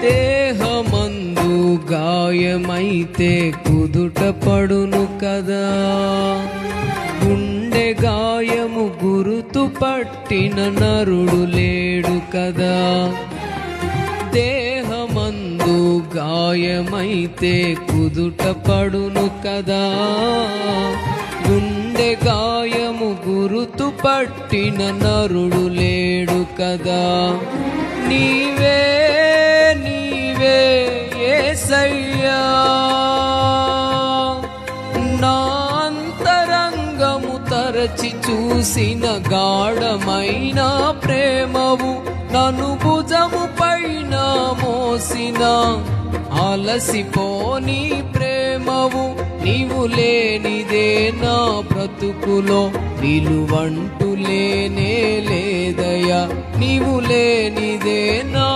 దేహమందు గాయమైతే కుదుట పడును కదా, గుండె గాయము గురుతు పట్టిన నరుడు లేడు కదా. దేహమందు గాయమైతే కుదుట పడును కదా, గుండె గాయము గురుతు పట్టిన నరుడు లేడు కదా. నీవే నీవే యేసయ్యా, నా అంతరంగము తరచి చూసిన గాఢమైన ప్రేమవు, నన్ను భుజము పైన మోసిన అలసిపోని ప్రేమవు. నీవు లేనిదే నా బ్రతుకులో విలువంటూ లేనే లేదయ్యా, నీవు లేనిదే నా